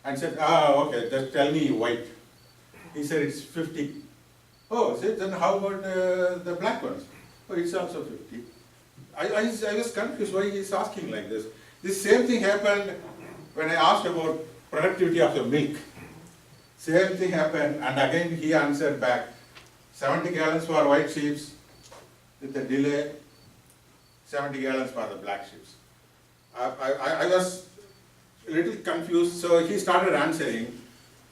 and said, ah, okay, just tell me white. He said, it's 50. Oh, said, then how about the black ones? Oh, it's also 50. I was confused why he's asking like this. This same thing happened when I asked about productivity of the milk. Same thing happened, and again he answered back, 70 gallons for white sheep with a delay, 70 gallons for the black sheep. I was a little confused, so he started answering.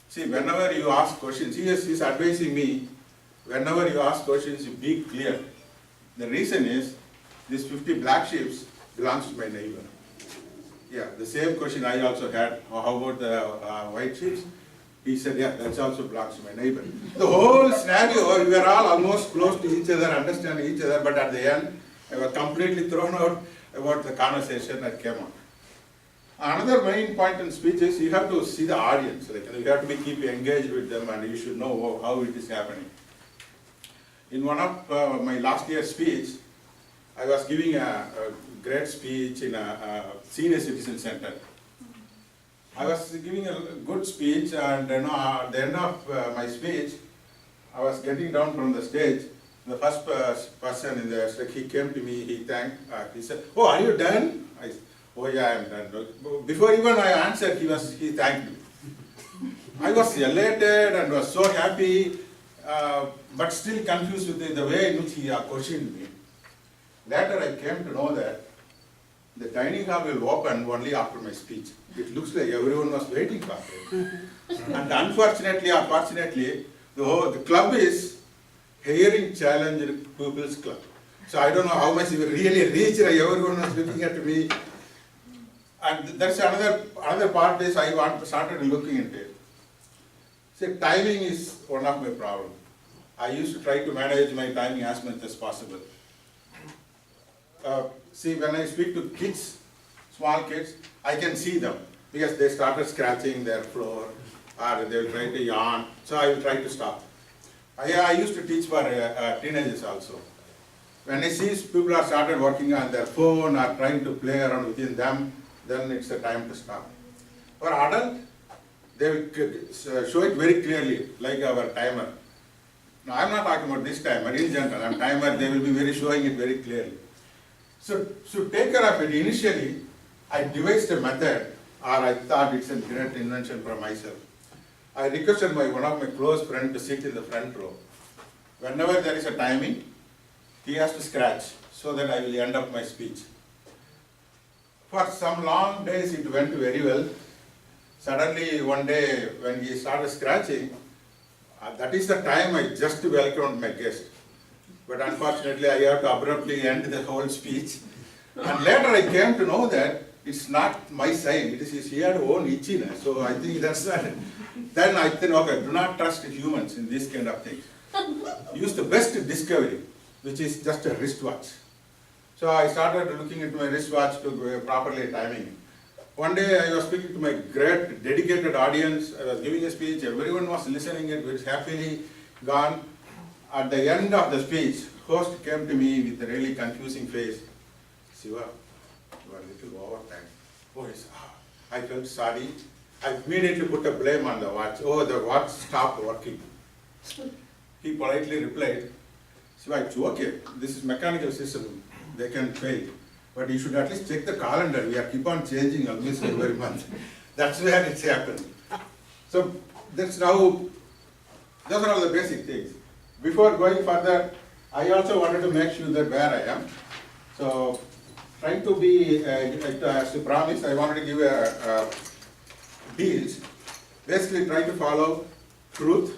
See, whenever you ask questions, he's advising me, whenever you ask questions, you be clear. The reason is, this 50 black sheep belongs to my neighbor. Yeah, the same question I also had, how about the white sheep? He said, yeah, that also belongs to my neighbor. The whole scenario, we were all almost close to each other, understanding each other, but at the end, I was completely thrown out about the conversation that came on. Another main point in speech is you have to see the audience. Like, you have to keep engaged with them, and you should know how it is happening. In one of my last year's speech, I was giving a great speech in a senior citizen center. I was giving a good speech, and at the end of my speech, I was getting down from the stage. The first person in the stage, he came to me, he thanked, he said, oh, are you done? I said, oh yeah, I'm done. Before even I answered, he thanked me. I was elated and was so happy, but still confused with the way in which he questioned me. Later I came to know that the dining hall will open only after my speech. It looks like everyone was waiting for it. And unfortunately or fortunately, the club is Hearing Challenged People's Club. So I don't know how much it really reached, everyone was looking at me. And that's another part is I started looking into it. See, timing is one of my problems. I used to try to manage my timing as much as possible. See, when I speak to kids, small kids, I can see them because they started scratching their floor or they will try to yawn, so I will try to stop. I used to teach for teenagers also. When I see people are started working on their phone or trying to play around within them, then it's the time to stop. For adult, they will show it very clearly, like our timer. Now, I'm not talking about this timer, in general, I'm timer, they will be showing it very clearly. So to take care of it, initially, I devised a method, or I thought it's a great invention for myself. I requested one of my close friends to sit in the front row. Whenever there is a timing, he has to scratch, so that I will end up my speech. For some long days, it went very well. Suddenly, one day, when he started scratching, that is the time I just welcomed my guest. But unfortunately, I have to abruptly end the whole speech. And later I came to know that it's not my sign, it is he had own itchiness. So I think that's that. Then I think, okay, do not trust humans in this kind of things. Use the best discovery, which is just a wristwatch. So I started looking into my wristwatch to properly timing. One day I was speaking to my great dedicated audience, I was giving a speech, everyone was listening it very happily, gone. At the end of the speech, host came to me with a really confusing face. Siva, you are a little over time. Oh, yes. I felt sorry. I immediately put a blame on the watch. Oh, the watch stopped working. He politely replied, Siva, it's okay. This is mechanical system. They can fail. But you should at least check the calendar. We are keep on changing almost every month. That's where it's happened. So those are all the basic things. Before going further, I also wanted to make sure that where I am. So, trying to be, as to promise, I wanted to give a deals. Basically, try to follow truth,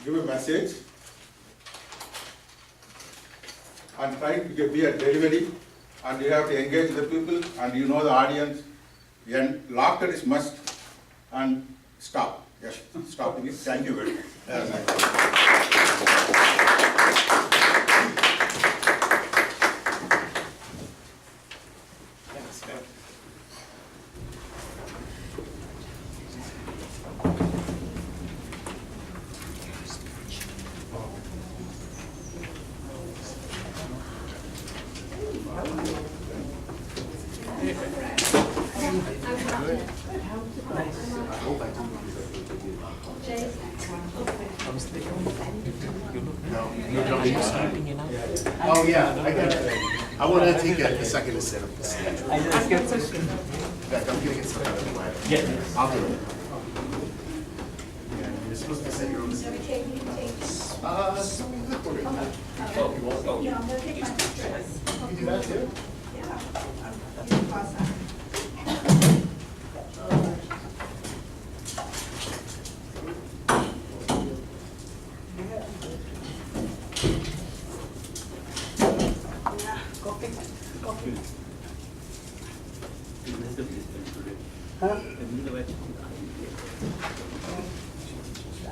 give a message, and try to be a delivery. And you have to engage the people, and you know the audience. And laughter is must. And stop. Yes, stopping it. Thank you very much. Oh, yeah, I got it. I want to take a second to set up the stage. In fact, I'm going to get some out of the way. Yeah. I'll do it. Yeah, you're supposed to set your own stage. Look, we're gonna- Yeah, I'm gonna take my pictures. You do that too? Yeah. You can pause that.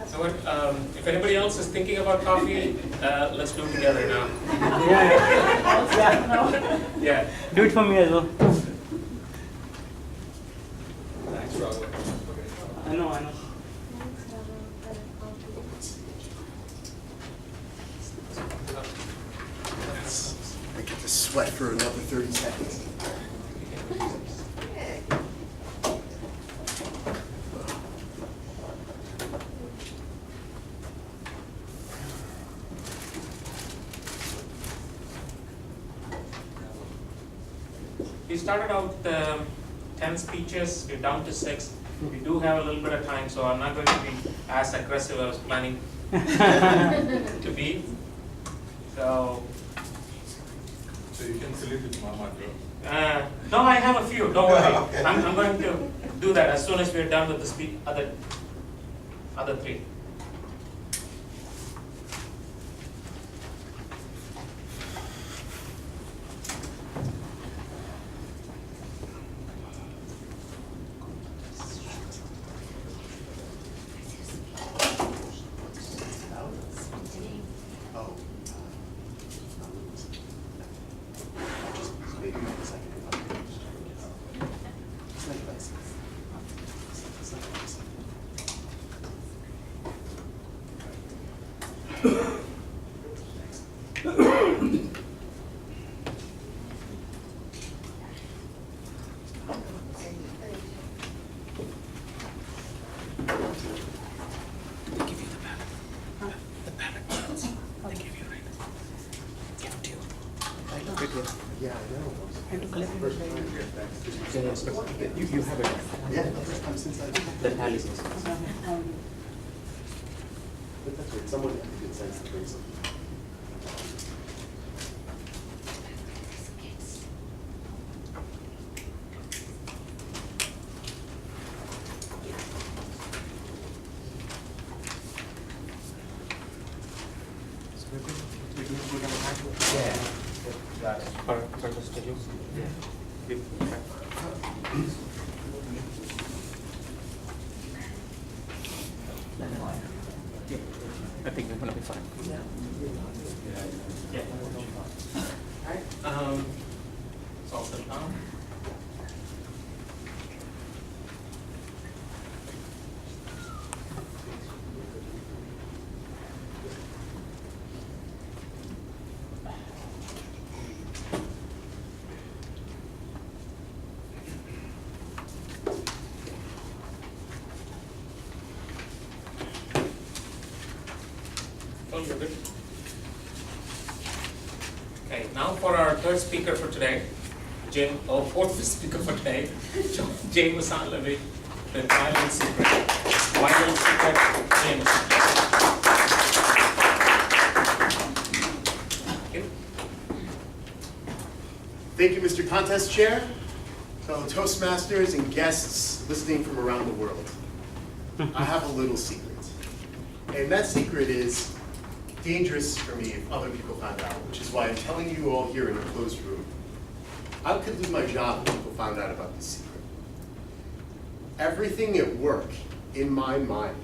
So what, if anybody else is thinking about coffee, let's do it together now. Yeah. Yeah. Do it for me as well. Thanks, Robert. I know, I know. I get to sweat for another 30 seconds. We started out 10 speeches, we're down to 6. We do have a little bit of time, so I'm not going to be as aggressive as I was planning to be. So you can salute with Mama too. no, I have a few, don't worry. Okay. I'm going to do that as soon as we're done with the other 3. Oh. Just maybe a second. It's like this. It's like this. Yeah, I know. And to collect First time. You have it. Yeah, the first time since I did. The tally says. But that's right, someone had the good sense to bring something. For the schedule. I think we're gonna be fine. Yeah. Alright, it's all set down. Oh, you're good. Okay, now for our third speaker for today, fourth speaker for today, James Levy, the Violent Secret. Violent Secret, James. Okay. Thank you, Mr. Contest Chair, fellow Toastmasters and guests listening from around the world. I have a little secret. And that secret is dangerous for me if other people find out, which is why I'm telling you all here in a closed room. I could lose my job if people found out about this secret. Everything at work, in my mind,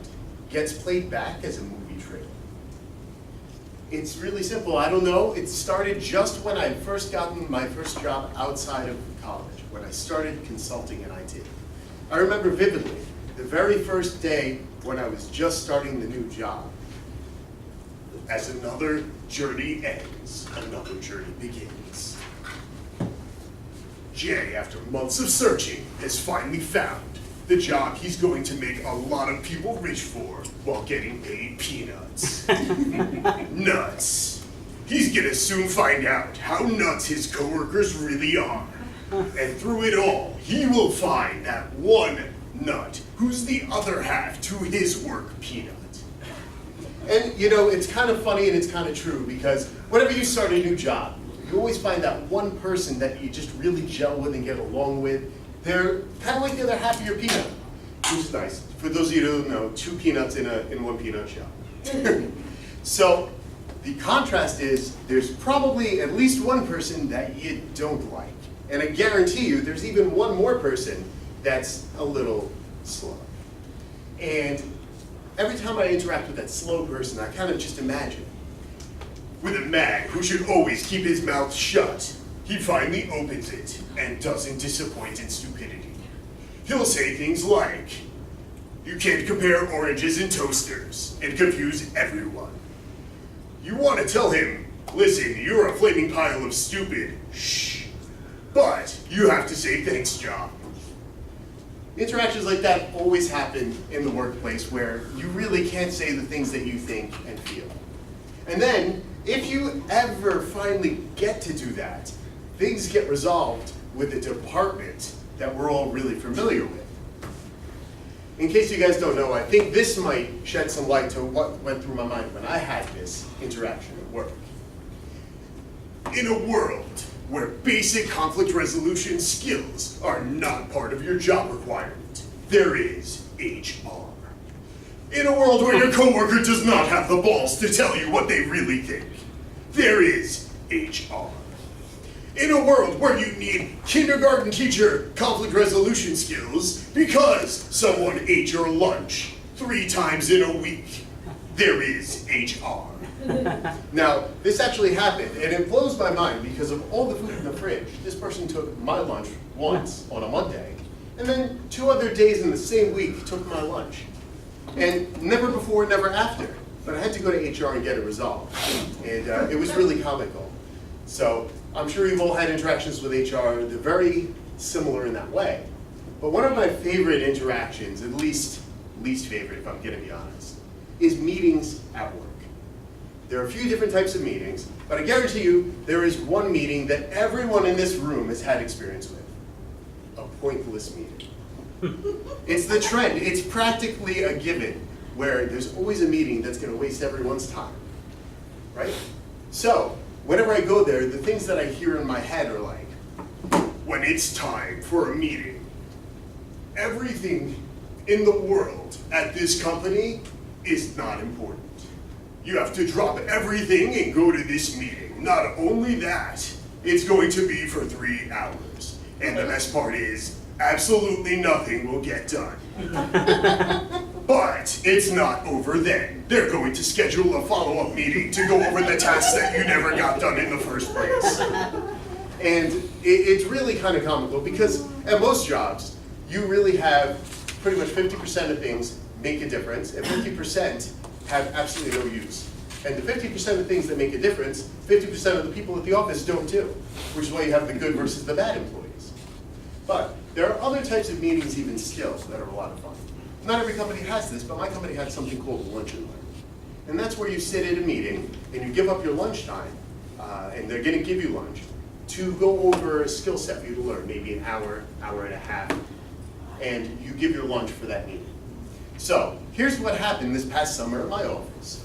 gets played back as a movie trailer. It's really simple. I don't know. It started just when I first gotten my first job outside of college, when I started consulting in IT. I remember vividly the very first day when I was just starting the new job. As another journey ends, another journey begins. Jay, after months of searching, has finally found the job he's going to make a lot of people rich for while getting paid peanuts. Nuts. He's gonna soon find out how nuts his coworkers really are. And through it all, he will find that one nut who's the other half to his work peanut. And you know, it's kind of funny and it's kind of true because whenever you start a new job, you always find that one person that you just really gel with and get along with. They're kind of like the other half of your peanut, which is nice. For those of you who don't know, 2 peanuts in one peanut shell. So the contrast is there's probably at least one person that you don't like. And I guarantee you there's even one more person that's a little slow. And every time I interact with that slow person, I kind of just imagine, with a man who should always keep his mouth shut, he finally opens it and doesn't disappoint in stupidity. He'll say things like, "You can't compare oranges and toasters," and confuse everyone. You want to tell him, "Listen, you're a flaming pile of stupid, shh." But you have to say, "Thanks, John." Interactions like that always happen in the workplace where you really can't say the things that you think and feel. And then, if you ever finally get to do that, things get resolved with a department that we're all really familiar with. In case you guys don't know, I think this might shed some light to what went through my mind when I had this interaction at work. In a world where basic conflict resolution skills are not part of your job requirement, there is HR. In a world where your coworker does not have the balls to tell you what they really think, there is HR. In a world where you need kindergarten teacher conflict resolution skills because someone ate your lunch 3 times in a week, there is HR. Now, this actually happened, and it blows my mind because of all the food in the fridge. This person took my lunch once on a Monday, and then 2 other days in the same week took my lunch. And never before, never after. But I had to go to HR and get it resolved. And it was really comical. So I'm sure you've all had interactions with HR. They're very similar in that way. But one of my favorite interactions, at least favorite if I'm gonna be honest, is meetings at work. There are a few different types of meetings, but I guarantee you there is one meeting that everyone in this room has had experience with. A pointless meeting. It's the trend. It's practically a given where there's always a meeting that's going to waste everyone's time, right? So whenever I go there, the things that I hear in my head are like, when it's time for a meeting, everything in the world at this company is not important. You have to drop everything and go to this meeting. Not only that, it's going to be for 3 hours. And the best part is, absolutely nothing will get done. But it's not over then. They're going to schedule a follow-up meeting to go over the tasks that you never got done in the first place. And it's really kind of comical because at most jobs, you really have pretty much 50% of things make a difference and 50% have absolutely no use. And the 50% of things that make a difference, 50% of the people at the office don't do, which is why you have the good versus the bad employees. But there are other types of meetings even still that are a lot of fun. Not every company has this, but my company has something called lunch and learn. And that's where you sit at a meeting and you give up your lunchtime, and they're gonna give you lunch, to go over a skill set for you to learn, maybe an hour, hour and a half, and you give your lunch for that meeting. So here's what happened this past summer at my office.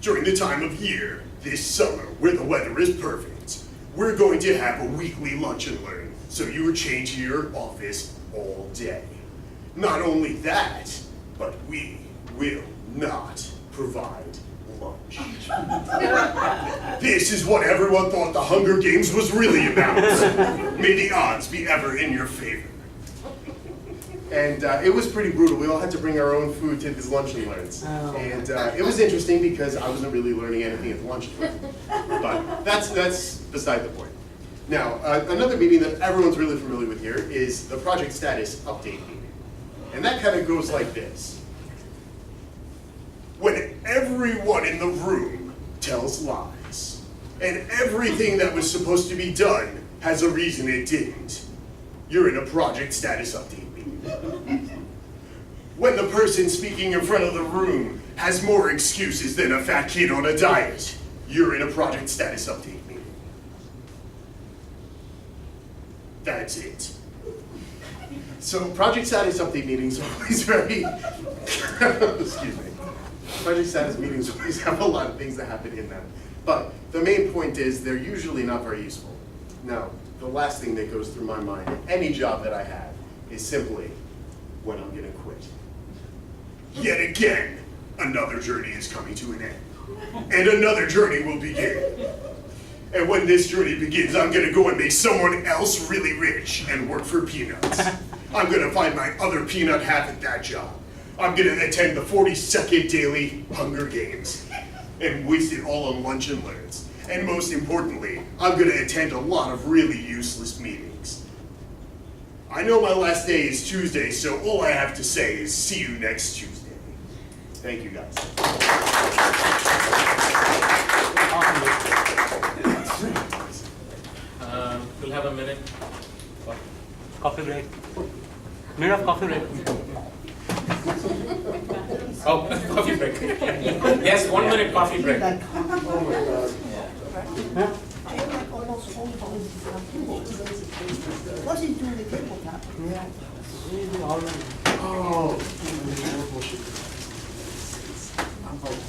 During the time of year, this summer, where the weather is perfect, we're going to have a weekly lunch and learn, so you are chained to your office all day. Not only that, but we will not provide lunch. This is what everyone thought the Hunger Games was really about. May the odds be ever in your favor. And it was pretty brutal. We all had to bring our own food to these lunch and learns. And it was interesting because I wasn't really learning anything at the lunch and learn. But that's beside the point. Now, another meeting that everyone's really familiar with here is the project status update meeting. And that kind of goes like this. When everyone in the room tells lies, and everything that was supposed to be done has a reason it didn't, you're in a project status update meeting. When the person speaking in front of the room has more excuses than a fat kid on a diet, You're in a project status update meeting. That's it. So project status update meetings are always very, excuse me. Project status meetings always have a lot of things that happen in them. But the main point is they're usually not very useful. Now, the last thing that goes through my mind in any job that I have is simply when I'm gonna quit. Yet again, another journey is coming to an end. And another journey will begin. And when this journey begins, I'm gonna go and make someone else really rich and work for peanuts. I'm gonna find my other peanut half at that job. I'm gonna attend the 42nd daily Hunger Games and waste it all on lunch and learns. And most importantly, I'm gonna attend a lot of really useless meetings. I know my last day is Tuesday, so all I have to say is see you next Tuesday. Thank you, guys. We'll have a minute. Coffee break. Minute of coffee break. Oh, coffee break. Yes, 1 minute coffee break. Like, I am like almost all what is doing the tabletop? Oh,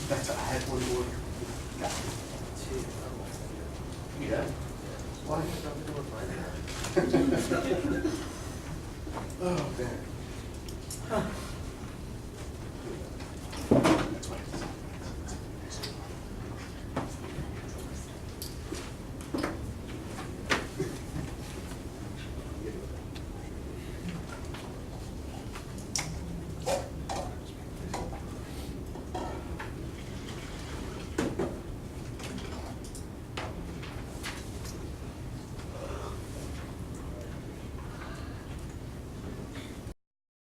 that's, I had one more. Yeah. Why? Oh, man.